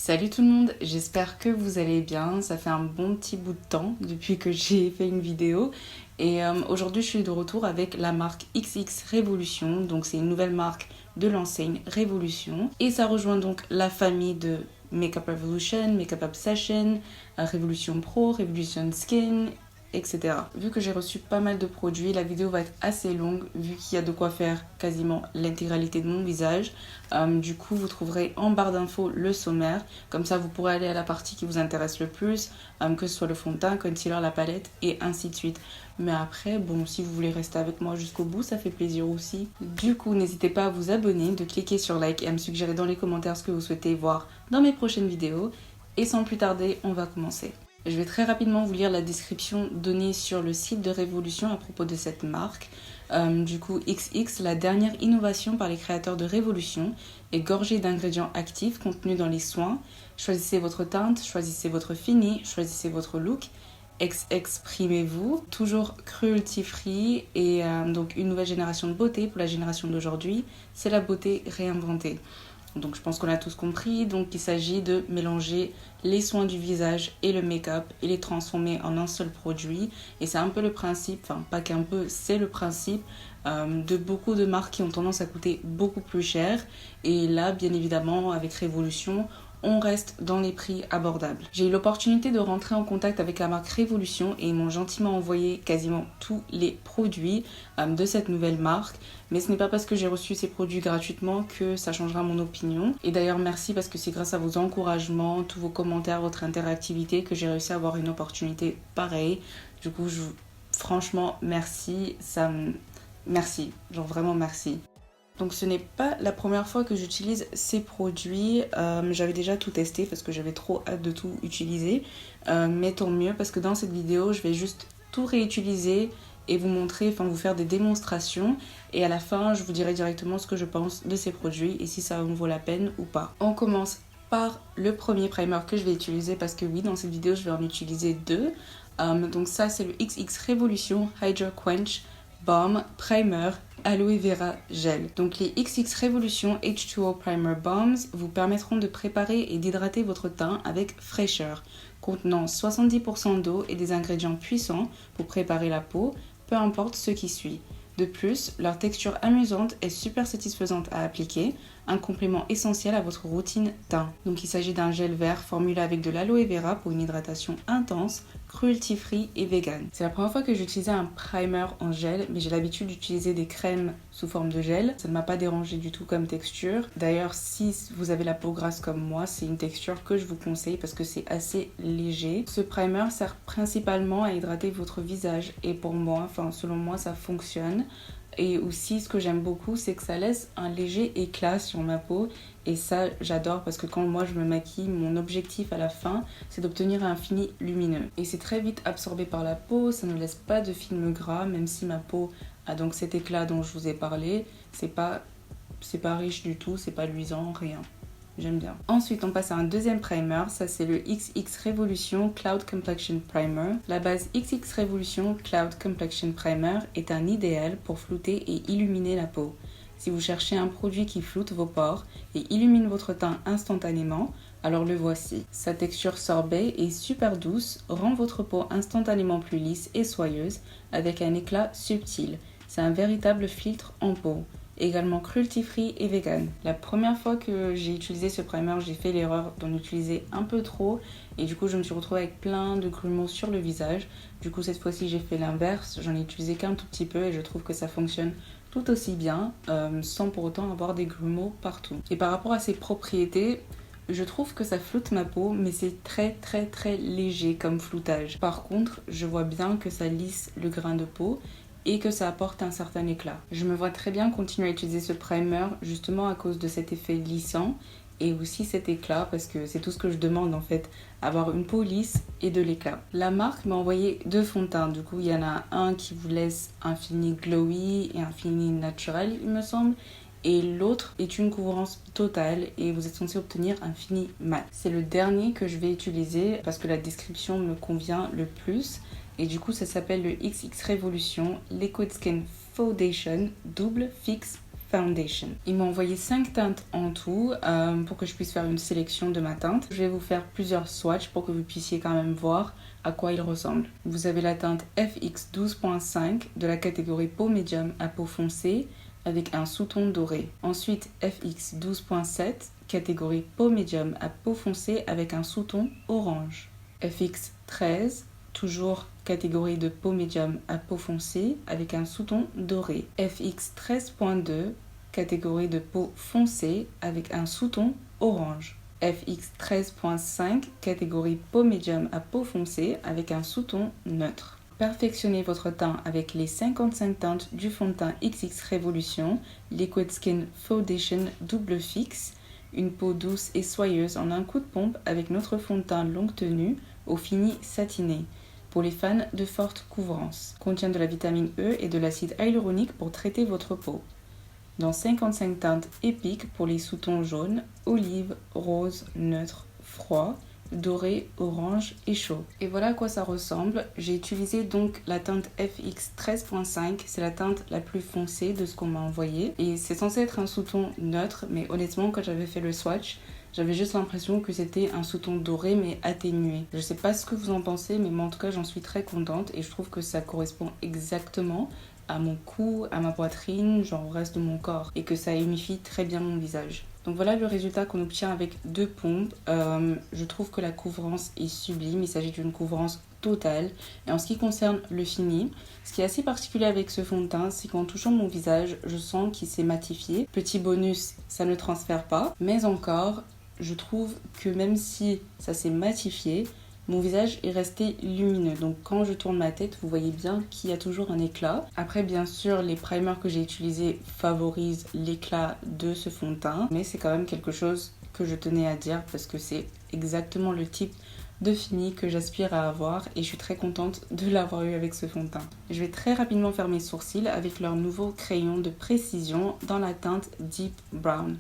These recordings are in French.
Salut tout le monde, j'espère que vous allez bien. Ça fait un bon petit bout de temps depuis que j'ai fait une vidéo. Et aujourd'hui, je suis de retour avec la marque XX Révolution. Donc, c'est une nouvelle marque de l'enseigne Révolution. Et ça rejoint donc la famille de Makeup Revolution, Makeup Obsession, Révolution Pro, Révolution Skin, etc. Vu que j'ai reçu pas mal de produits, la vidéo va être assez longue vu qu'il y a de quoi faire quasiment l'intégralité de mon visage. Du coup, vous trouverez en barre d'infos le sommaire. Comme ça, vous pourrez aller à la partie qui vous intéresse le plus, que ce soit le fond de teint, concealer, la palette et ainsi de suite. Mais après, bon, si vous voulez rester avec moi jusqu'au bout, ça fait plaisir aussi. Du coup, n'hésitez pas à vous abonner, de cliquer sur like et à me suggérer dans les commentaires ce que vous souhaitez voir dans mes prochaines vidéos. Et sans plus tarder, on va commencer. Je vais très rapidement vous lire la description donnée sur le site de Révolution à propos de cette marque. Du coup, XX, la dernière innovation par les créateurs de Révolution, est gorgée d'ingrédients actifs contenus dans les soins. Choisissez votre teinte, choisissez votre fini, choisissez votre look. Exprimez-vous, toujours cruelty-free et donc une nouvelle génération de beauté pour la génération d'aujourd'hui. C'est la beauté réinventée. Donc je pense qu'on a tous compris, donc il s'agit de mélanger les soins du visage et le make-up et les transformer en un seul produit. Et c'est un peu le principe, enfin pas qu'un peu, c'est le principe de beaucoup de marques qui ont tendance à coûter beaucoup plus cher. Et là, bien évidemment, avec Révolution, on reste dans les prix abordables. J'ai eu l'opportunité de rentrer en contact avec la marque Révolution et ils m'ont gentiment envoyé quasiment tous les produits de cette nouvelle marque. Mais ce n'est pas parce que j'ai reçu ces produits gratuitement que ça changera mon opinion. Et d'ailleurs, merci parce que c'est grâce à vos encouragements, tous vos commentaires, votre interactivité que j'ai réussi à avoir une opportunité pareille. Du coup, franchement, merci. Merci, genre vraiment merci. Donc ce n'est pas la première fois que j'utilise ces produits. J'avais déjà tout testé parce que j'avais trop hâte de tout utiliser. Mais tant mieux parce que dans cette vidéo, je vais juste tout réutiliser et vous montrer, enfin vous faire des démonstrations. Et à la fin, je vous dirai directement ce que je pense de ces produits et si ça en vaut la peine ou pas. On commence par le premier primer que je vais utiliser parce que oui, dans cette vidéo, je vais en utiliser deux. Donc ça, c'est le XX Révolution Hydra Quench Balm Primer Aloe Vera Gel. Donc les XX Révolution H2O Primer Balms vous permettront de préparer et d'hydrater votre teint avec fraîcheur, contenant 70% d'eau et des ingrédients puissants pour préparer la peau, peu importe ce qui suit. De plus, leur texture amusante est super satisfaisante à appliquer, un complément essentiel à votre routine teint. Donc il s'agit d'un gel vert formulé avec de l'aloe vera pour une hydratation intense, cruelty-free et vegan. C'est la première fois que j'utilisais un primer en gel, mais j'ai l'habitude d'utiliser des crèmes sous forme de gel. Ça ne m'a pas dérangé du tout comme texture. D'ailleurs, si vous avez la peau grasse comme moi, c'est une texture que je vous conseille parce que c'est assez léger. Ce primer sert principalement à hydrater votre visage et pour moi, enfin selon moi, ça fonctionne. Et aussi, ce que j'aime beaucoup, c'est que ça laisse un léger éclat sur ma peau. Et ça, j'adore parce que quand moi je me maquille, mon objectif à la fin, c'est d'obtenir un fini lumineux. Et c'est très vite absorbé par la peau, ça ne laisse pas de film gras, même si ma peau a donc cet éclat dont je vous ai parlé. C'est pas riche du tout, c'est pas luisant, rien. J'aime bien. Ensuite, on passe à un deuxième primer. Ça, c'est le XX Révolution Cloud Complexion Primer. La base XX Révolution Cloud Complexion Primer est un idéal pour flouter et illuminer la peau. Si vous cherchez un produit qui floute vos pores et illumine votre teint instantanément, alors le voici. Sa texture sorbet est super douce, rend votre peau instantanément plus lisse et soyeuse avec un éclat subtil. C'est un véritable filtre en peau. Également cruelty-free et vegan. La première fois que j'ai utilisé ce primer, j'ai fait l'erreur d'en utiliser un peu trop et du coup je me suis retrouvée avec plein de grumeaux sur le visage. Du coup cette fois-ci j'ai fait l'inverse, j'en ai utilisé qu'un tout petit peu et je trouve que ça fonctionne tout aussi bien sans pour autant avoir des grumeaux partout. Et par rapport à ses propriétés, je trouve que ça floute ma peau, mais c'est très très très léger comme floutage. Par contre, je vois bien que ça lisse le grain de peau et que ça apporte un certain éclat. Je me vois très bien continuer à utiliser ce primer justement à cause de cet effet lissant et aussi cet éclat parce que c'est tout ce que je demande en fait, avoir une peau lisse et de l'éclat. La marque m'a envoyé deux fonds de teint, du coup il y en a un qui vous laisse un fini glowy et un fini naturel il me semble et l'autre est une couvrance totale et vous êtes censé obtenir un fini mat. C'est le dernier que je vais utiliser parce que la description me convient le plus. Et du coup, ça s'appelle le XX Révolution Liquid Skin Foundation Double Fix Foundation. Il m'a envoyé 5 teintes en tout pour que je puisse faire une sélection de ma teinte. Je vais vous faire plusieurs swatchs pour que vous puissiez quand même voir à quoi il ressemble. Vous avez la teinte FX 12.5 de la catégorie peau médium à peau foncée avec un sous-ton doré. Ensuite FX 12.7 catégorie peau médium à peau foncée avec un sous-ton orange. FX 13 toujours catégorie de peau médium à peau foncée avec un sous-ton doré. FX 13.2 catégorie de peau foncée avec un sous-ton orange. FX 13.5 catégorie peau médium à peau foncée avec un sous-ton neutre. Perfectionnez votre teint avec les 55 teintes du fond de teint XX Révolution Liquid Skin Foundation double fixe, une peau douce et soyeuse en un coup de pompe avec notre fond de teint longue tenue au fini satiné. Pour les fans de forte couvrance, contient de la vitamine E et de l'acide hyaluronique pour traiter votre peau. Dans 55 teintes épiques pour les sous-tons jaunes, olive, rose, neutre, froid, doré, orange et chaud. Et voilà à quoi ça ressemble. J'ai utilisé donc la teinte FX 13.5, c'est la teinte la plus foncée de ce qu'on m'a envoyé. Et c'est censé être un sous-ton neutre, mais honnêtement quand j'avais fait le swatch, j'avais juste l'impression que c'était un sous-ton doré mais atténué. Je sais pas ce que vous en pensez, mais moi en tout cas j'en suis très contente et je trouve que ça correspond exactement à mon cou, à ma poitrine, genre au reste de mon corps, et que ça unifie très bien mon visage. Donc voilà le résultat qu'on obtient avec 2 pompes. Je trouve que la couvrance est sublime, il s'agit d'une couvrance totale. Et en ce qui concerne le fini, ce qui est assez particulier avec ce fond de teint, c'est qu'en touchant mon visage, je sens qu'il s'est matifié. Petit bonus, ça ne transfère pas, mais encore, je trouve que même si ça s'est matifié, mon visage est resté lumineux. Donc quand je tourne ma tête, vous voyez bien qu'il y a toujours un éclat. Après, bien sûr, les primers que j'ai utilisés favorisent l'éclat de ce fond de teint. Mais c'est quand même quelque chose que je tenais à dire parce que c'est exactement le type de fini que j'aspire à avoir. Et je suis très contente de l'avoir eu avec ce fond de teint. Je vais très rapidement faire mes sourcils avec leur nouveau crayon de précision dans la teinte Deep Brown.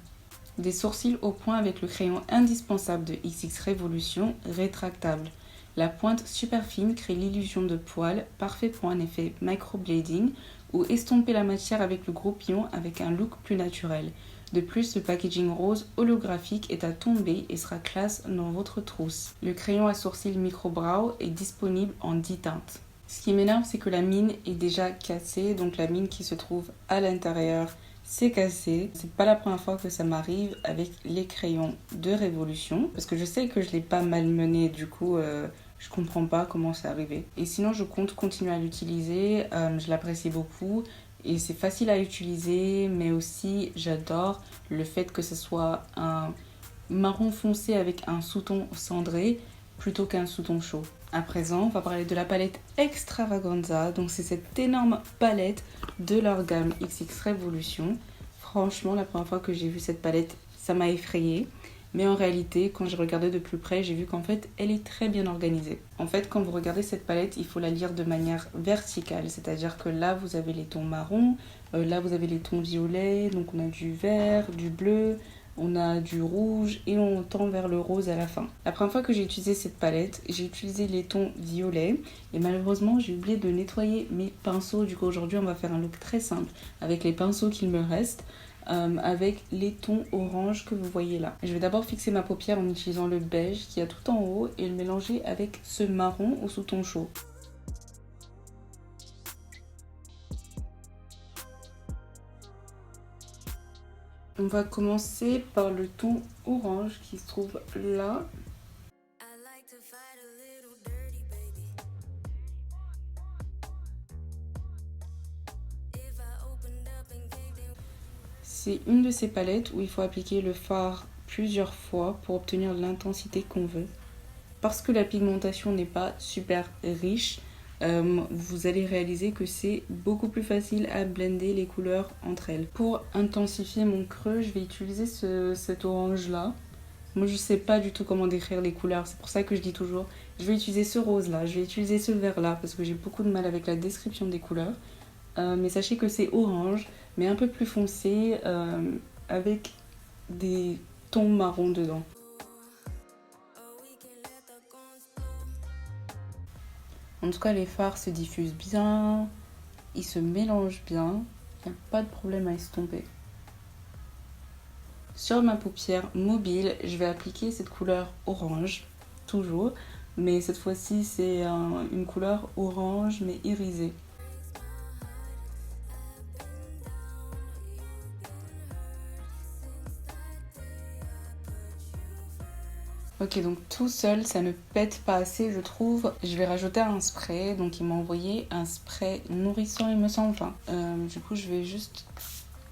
Des sourcils au point avec le crayon indispensable de XX Révolution, rétractable. La pointe super fine crée l'illusion de poils, parfait pour un effet microblading ou estomper la matière avec le gros pion avec un look plus naturel. De plus, le packaging rose holographique est à tomber et sera classe dans votre trousse. Le crayon à sourcils micro-brow est disponible en 10 teintes. Ce qui m'énerve, c'est que la mine est déjà cassée, donc la mine qui se trouve à l'intérieur c'est cassé. C'est pas la première fois que ça m'arrive avec les crayons de Révolution parce que je sais que je l'ai pas malmené, du coup je comprends pas comment c'est arrivé. Et sinon je compte continuer à l'utiliser, je l'apprécie beaucoup et c'est facile à utiliser, mais aussi j'adore le fait que ce soit un marron foncé avec un sous-ton cendré plutôt qu'un sous-ton chaud. À présent, on va parler de la palette Extravaganza. Donc c'est cette énorme palette de leur gamme XX Révolution. Franchement, la première fois que j'ai vu cette palette, ça m'a effrayée. Mais en réalité, quand j'ai regardé de plus près, j'ai vu qu'en fait, elle est très bien organisée. En fait, quand vous regardez cette palette, il faut la lire de manière verticale. C'est-à-dire que là, vous avez les tons marrons, là, vous avez les tons violets. Donc on a du vert, du bleu, on a du rouge et on tend vers le rose à la fin. La première fois que j'ai utilisé cette palette, j'ai utilisé les tons violets et malheureusement j'ai oublié de nettoyer mes pinceaux. Du coup aujourd'hui on va faire un look très simple avec les pinceaux qu'il me reste, avec les tons orange que vous voyez là. Je vais d'abord fixer ma paupière en utilisant le beige qui a tout en haut et le mélanger avec ce marron au sous-ton chaud. On va commencer par le ton orange qui se trouve là. C'est une de ces palettes où il faut appliquer le fard plusieurs fois pour obtenir l'intensité qu'on veut. Parce que la pigmentation n'est pas super riche, vous allez réaliser que c'est beaucoup plus facile à blender les couleurs entre elles. Pour intensifier mon creux, je vais utiliser cet orange là. Moi je sais pas du tout comment décrire les couleurs, c'est pour ça que je dis toujours je vais utiliser ce rose là, je vais utiliser ce vert là parce que j'ai beaucoup de mal avec la description des couleurs. Mais sachez que c'est orange mais un peu plus foncé avec des tons marrons dedans. En tout cas, les fards se diffusent bien, ils se mélangent bien, il n'y a pas de problème à estomper. Sur ma paupière mobile, je vais appliquer cette couleur orange, toujours. Mais cette fois-ci, c'est une couleur orange mais irisée. Ok, donc tout seul, ça ne pète pas assez, je trouve. Je vais rajouter un spray. Donc, il m'a envoyé un spray nourrissant, il me semble. Enfin, du coup, je vais juste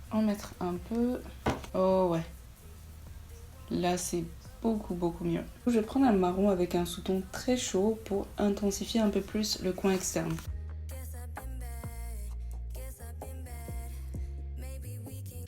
en mettre un peu. Oh ouais. Là, c'est beaucoup mieux. Je vais prendre un marron avec un sous-ton très chaud pour intensifier un peu plus le coin externe.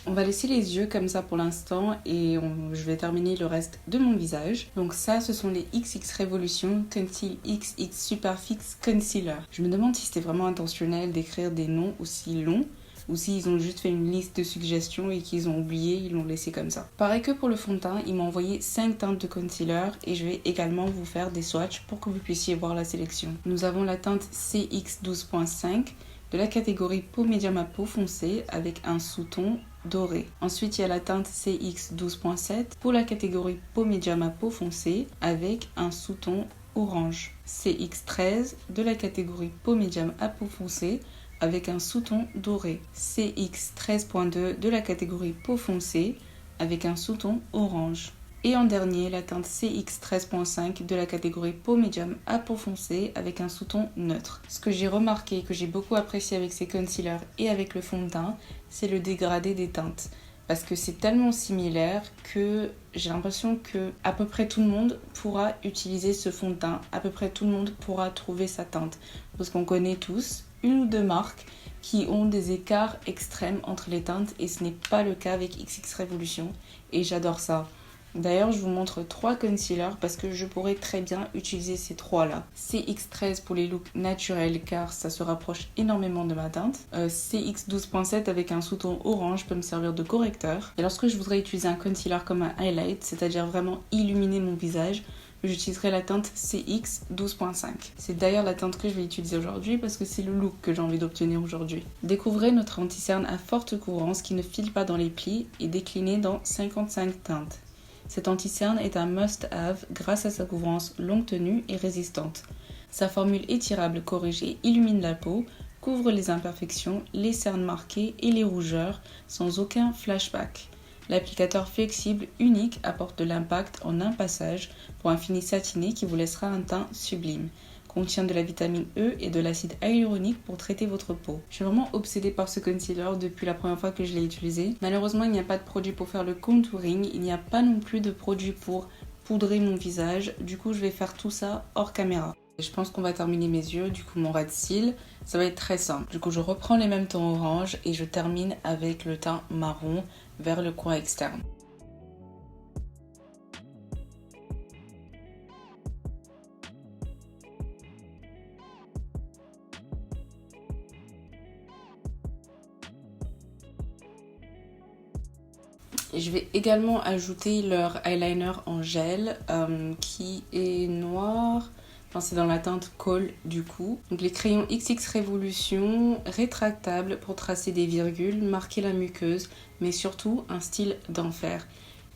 On va laisser les yeux comme ça pour l'instant et je vais terminer le reste de mon visage. Donc ça, ce sont les XX Revolution Conceal XX Superfix Concealer. Je me demande si c'était vraiment intentionnel d'écrire des noms aussi longs ou s'ils ont juste fait une liste de suggestions et qu'ils ont oublié, ils l'ont laissé comme ça. Pareil que pour le fond de teint, il m'a envoyé 5 teintes de concealer et je vais également vous faire des swatchs pour que vous puissiez voir la sélection. Nous avons la teinte CX 12.5 de la catégorie peau médium à peau foncée avec un sous-ton doré. Ensuite, il y a la teinte CX 12.7 pour la catégorie peau médium à peau foncée avec un sous-ton orange. CX 13 de la catégorie peau médium à peau foncée avec un sous-ton doré. CX 13.2 de la catégorie peau foncée avec un sous-ton orange. Et en dernier, la teinte CX 13.5 de la catégorie peau médium à peau foncée avec un sous-ton neutre. Ce que j'ai remarqué, que j'ai beaucoup apprécié avec ces concealers et avec le fond de teint, c'est le dégradé des teintes. Parce que c'est tellement similaire que j'ai l'impression que à peu près tout le monde pourra utiliser ce fond de teint. À peu près tout le monde pourra trouver sa teinte. Parce qu'on connaît tous une ou deux marques qui ont des écarts extrêmes entre les teintes et ce n'est pas le cas avec XX Revolution et j'adore ça. D'ailleurs, je vous montre 3 concealers parce que je pourrais très bien utiliser ces 3-là. CX13 pour les looks naturels car ça se rapproche énormément de ma teinte. CX12.7 avec un sous-ton orange peut me servir de correcteur. Et lorsque je voudrais utiliser un concealer comme un highlight, c'est-à-dire vraiment illuminer mon visage, j'utiliserai la teinte CX 12.5. C'est d'ailleurs la teinte que je vais utiliser aujourd'hui parce que c'est le look que j'ai envie d'obtenir aujourd'hui. Découvrez notre anti-cerne à forte couvrance qui ne file pas dans les plis et décliné dans 55 teintes. Cet anti-cerne est un must-have grâce à sa couvrance longue tenue et résistante. Sa formule étirable corrigée illumine la peau, couvre les imperfections, les cernes marquées et les rougeurs sans aucun flashback. L'applicateur flexible unique apporte de l'impact en un passage pour un fini satiné qui vous laissera un teint sublime. Contient de la vitamine E et de l'acide hyaluronique pour traiter votre peau. Je suis vraiment obsédée par ce concealer depuis la première fois que je l'ai utilisé. Malheureusement, il n'y a pas de produit pour faire le contouring. Il n'y a pas non plus de produit pour poudrer mon visage. Du coup, je vais faire tout ça hors caméra. Je pense qu'on va terminer mes yeux, du coup mon ras de cils, ça va être très simple. Du coup, je reprends les mêmes tons orange et je termine avec le teint marron vers le coin externe. Je vais également ajouter leur eyeliner en gel qui est noir. Enfin, c'est dans la teinte Kohl du coup. Donc les crayons XX Revolution rétractables pour tracer des virgules, marquer la muqueuse, mais surtout un style d'enfer.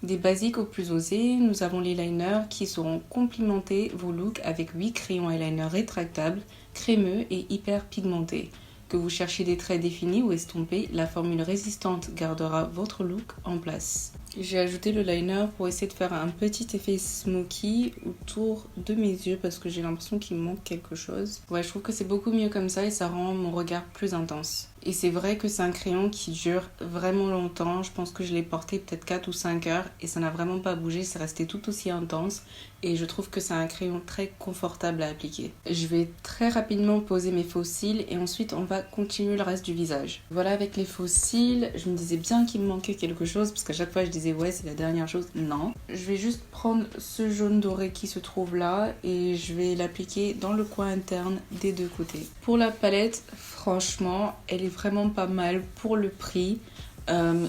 Des basiques aux plus osés, nous avons les liners qui sauront complimenter vos looks avec 8 crayons eyeliner rétractables, crémeux et hyper pigmentés. Que vous cherchiez des traits définis ou estompés, la formule résistante gardera votre look en place. J'ai ajouté le liner pour essayer de faire un petit effet smoky autour de mes yeux parce que j'ai l'impression qu'il me manque quelque chose. Ouais, je trouve que c'est beaucoup mieux comme ça et ça rend mon regard plus intense. Et c'est vrai que c'est un crayon qui dure vraiment longtemps. Je pense que je l'ai porté peut-être 4 ou 5 heures et ça n'a vraiment pas bougé, c'est resté tout aussi intense. Et je trouve que c'est un crayon très confortable à appliquer. Je vais très rapidement poser mes faux cils et ensuite on va continuer le reste du visage. Voilà, avec les faux cils, je me disais bien qu'il me manquait quelque chose parce qu'à chaque fois je disais ouais c'est la dernière chose. Non, je vais juste prendre ce jaune doré qui se trouve là et je vais l'appliquer dans le coin interne des deux côtés. Pour la palette, franchement, elle est vraiment pas mal pour le prix.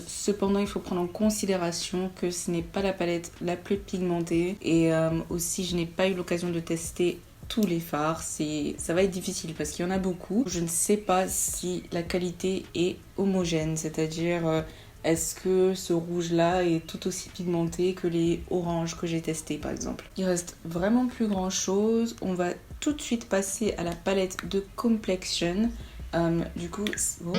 Cependant, il faut prendre en considération que ce n'est pas la palette la plus pigmentée et aussi je n'ai pas eu l'occasion de tester tous les fards. Ça va être difficile parce qu'il y en a beaucoup. Je ne sais pas si la qualité est homogène, c'est-à-dire est-ce que ce rouge-là est tout aussi pigmenté que les oranges que j'ai testés par exemple. Il reste vraiment plus grand chose. On va tout de suite passer à la palette de Complexion. Du coup, oh.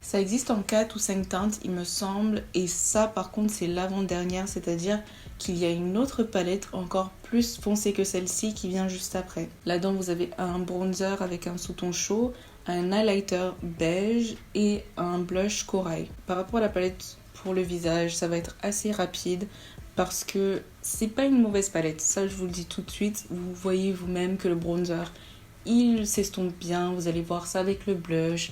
Ça existe en 4 ou 5 teintes il me semble, et ça par contre c'est l'avant-dernière, c'est-à-dire qu'il y a une autre palette encore plus foncée que celle-ci qui vient juste après. Là-dedans vous avez un bronzer avec un sous-ton chaud, un highlighter beige et un blush corail. Par rapport à la palette pour le visage, ça va être assez rapide parce que c'est pas une mauvaise palette, ça je vous le dis tout de suite. Vous voyez vous-même que le bronzer il s'estompe bien, vous allez voir ça avec le blush.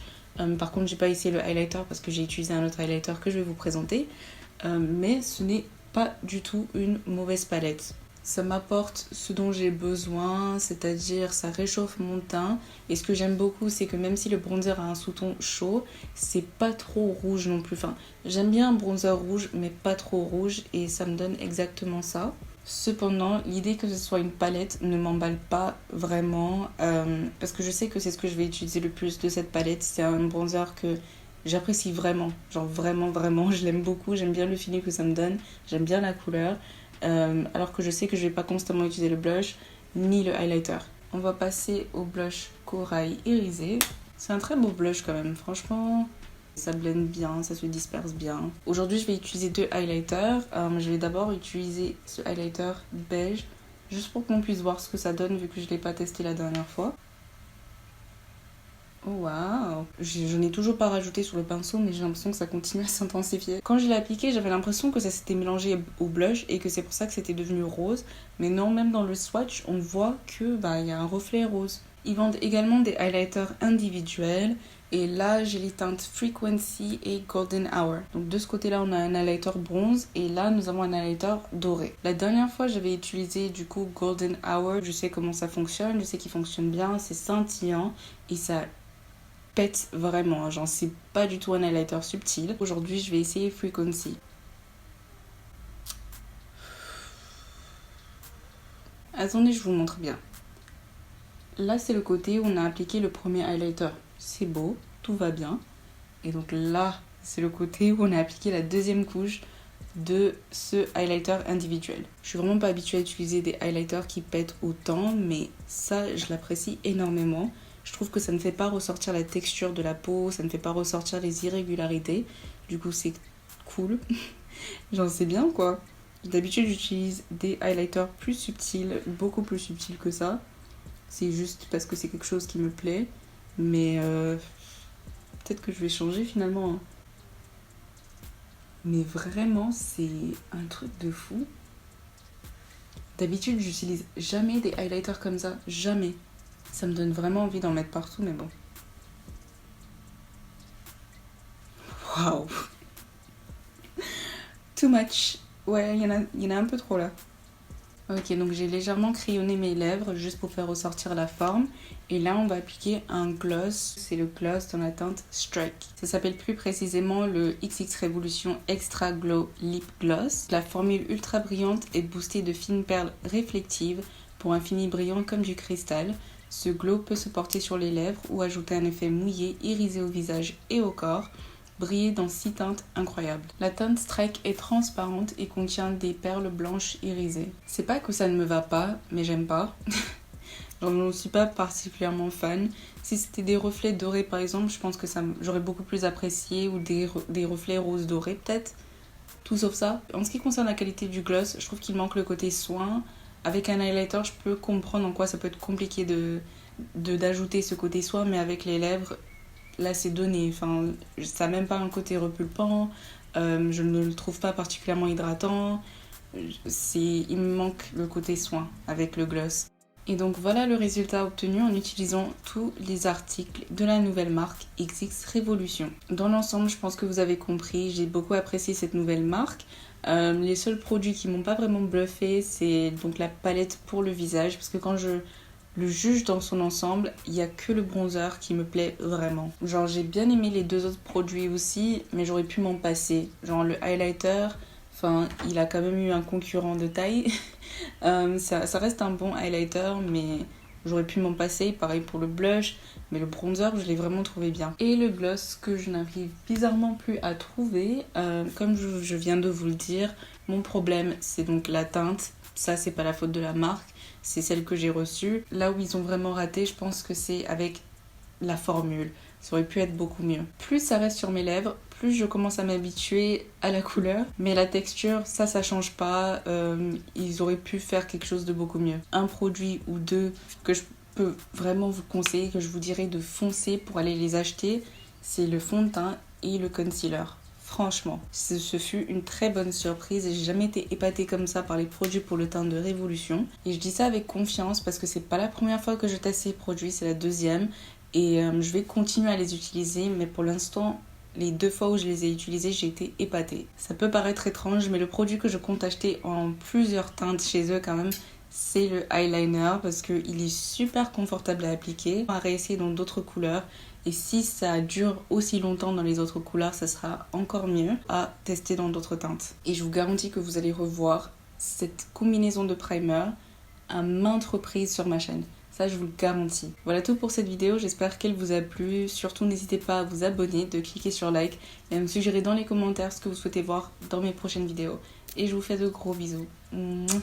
Par contre, j'ai pas essayé le highlighter parce que j'ai utilisé un autre highlighter que je vais vous présenter. Mais ce n'est pas du tout une mauvaise palette. Ça m'apporte ce dont j'ai besoin, c'est-à-dire ça réchauffe mon teint. Et ce que j'aime beaucoup, c'est que même si le bronzer a un sous-ton chaud, c'est pas trop rouge non plus. Enfin, j'aime bien un bronzer rouge, mais pas trop rouge, et ça me donne exactement ça. Cependant, l'idée que ce soit une palette ne m'emballe pas vraiment parce que je sais que c'est ce que je vais utiliser le plus de cette palette. C'est un bronzer que j'apprécie vraiment, genre vraiment, vraiment, je l'aime beaucoup, j'aime bien le feeling que ça me donne, j'aime bien la couleur, alors que je sais que je vais pas constamment utiliser le blush ni le highlighter. On va passer au blush corail irisé. C'est un très beau blush quand même, franchement. Ça blende bien, ça se disperse bien. Aujourd'hui, je vais utiliser 2 highlighters. Je vais d'abord utiliser ce highlighter beige, juste pour qu'on puisse voir ce que ça donne, vu que je ne l'ai pas testé la dernière fois. Oh waouh! Je n'ai toujours pas rajouté sur le pinceau, mais j'ai l'impression que ça continue à s'intensifier. Quand je l'ai appliqué, j'avais l'impression que ça s'était mélangé au blush et que c'est pour ça que c'était devenu rose. Mais non, même dans le swatch, on voit que y a un reflet rose. Ils vendent également des highlighters individuels. Et là, j'ai les teintes Frequency et Golden Hour. Donc de ce côté-là, on a un highlighter bronze et là, nous avons un highlighter doré. La dernière fois, j'avais utilisé du coup Golden Hour. Je sais comment ça fonctionne, je sais qu'il fonctionne bien, c'est scintillant et ça pète vraiment. Genre, c'est pas du tout un highlighter subtil. Aujourd'hui, je vais essayer Frequency. Attendez, je vous montre bien. Là, c'est le côté où on a appliqué le premier highlighter. C'est beau, tout va bien. Et donc là, c'est le côté où on a appliqué la deuxième couche de ce highlighter individuel. Je suis vraiment pas habituée à utiliser des highlighters qui pètent autant, mais ça, je l'apprécie énormément. Je trouve que ça ne fait pas ressortir la texture de la peau, ça ne fait pas ressortir les irrégularités. Du coup, c'est cool. J'en sais bien, quoi. D'habitude, j'utilise des highlighters plus subtils, beaucoup plus subtils que ça. C'est juste parce que c'est quelque chose qui me plaît. Mais peut-être que je vais changer finalement. Hein. Mais vraiment, c'est un truc de fou. D'habitude, j'utilise jamais des highlighters comme ça. Jamais. Ça me donne vraiment envie d'en mettre partout, mais bon. Waouh. Too much. Ouais, il y en a un peu trop là. Ok, donc j'ai légèrement crayonné mes lèvres juste pour faire ressortir la forme. Et là, on va appliquer un gloss. C'est le gloss dans la teinte Strike. Ça s'appelle plus précisément le XX Revolution Extra Glow Lip Gloss. La formule ultra brillante est boostée de fines perles réflectives pour un fini brillant comme du cristal. Ce glow peut se porter sur les lèvres ou ajouter un effet mouillé, irisé au visage et au corps. Briller dans 6 teintes incroyables. La teinte Strike est transparente et contient des perles blanches irisées. C'est pas que ça ne me va pas, mais j'aime pas. J'en suis pas particulièrement fan. Si c'était des reflets dorés par exemple, je pense que j'aurais beaucoup plus apprécié, ou des reflets roses dorés peut-être. Tout sauf ça. En ce qui concerne la qualité du gloss, je trouve qu'il manque le côté soin. Avec un highlighter, je peux comprendre en quoi ça peut être compliqué d'ajouter ce côté soin, mais avec les lèvres, là c'est donné, enfin, ça n'a même pas un côté repulpant, je ne le trouve pas particulièrement hydratant, il me manque le côté soin avec le gloss. Et donc voilà le résultat obtenu en utilisant tous les articles de la nouvelle marque XX Revolution. Dans l'ensemble, je pense que vous avez compris, j'ai beaucoup apprécié cette nouvelle marque. Les seuls produits qui m'ont pas vraiment bluffé, c'est donc la palette pour le visage, parce que quand je le juge dans son ensemble, il n'y a que le bronzer qui me plaît vraiment. Genre j'ai bien aimé les 2 autres produits aussi, mais j'aurais pu m'en passer. Genre le highlighter, enfin il a quand même eu un concurrent de taille. Ça reste un bon highlighter, mais j'aurais pu m'en passer. Pareil pour le blush, mais le bronzer, je l'ai vraiment trouvé bien. Et le gloss que je n'arrive bizarrement plus à trouver, comme je viens de vous le dire, mon problème c'est donc la teinte. Ça, c'est pas la faute de la marque, c'est celle que j'ai reçue. Là où ils ont vraiment raté, je pense que c'est avec la formule. Ça aurait pu être beaucoup mieux. Plus ça reste sur mes lèvres, plus je commence à m'habituer à la couleur. Mais la texture, ça change pas. Ils auraient pu faire quelque chose de beaucoup mieux. Un produit ou deux que je peux vraiment vous conseiller, que je vous dirais de foncer pour aller les acheter, c'est le fond de teint et le concealer. Franchement, ce fut une très bonne surprise et j'ai jamais été épatée comme ça par les produits pour le teint de Révolution. Et je dis ça avec confiance parce que c'est pas la première fois que je teste ces produits, c'est la deuxième. Et je vais continuer à les utiliser, mais pour l'instant, les 2 fois où je les ai utilisés, j'ai été épatée. Ça peut paraître étrange, mais le produit que je compte acheter en plusieurs teintes chez eux quand même, c'est le eyeliner parce qu'il est super confortable à appliquer. On va réessayer dans d'autres couleurs. Et si ça dure aussi longtemps dans les autres couleurs, ça sera encore mieux à tester dans d'autres teintes. Et je vous garantis que vous allez revoir cette combinaison de primer à maintes reprises sur ma chaîne. Ça, je vous le garantis. Voilà tout pour cette vidéo, j'espère qu'elle vous a plu. Surtout, n'hésitez pas à vous abonner, de cliquer sur like et à me suggérer dans les commentaires ce que vous souhaitez voir dans mes prochaines vidéos. Et je vous fais de gros bisous. Mouah.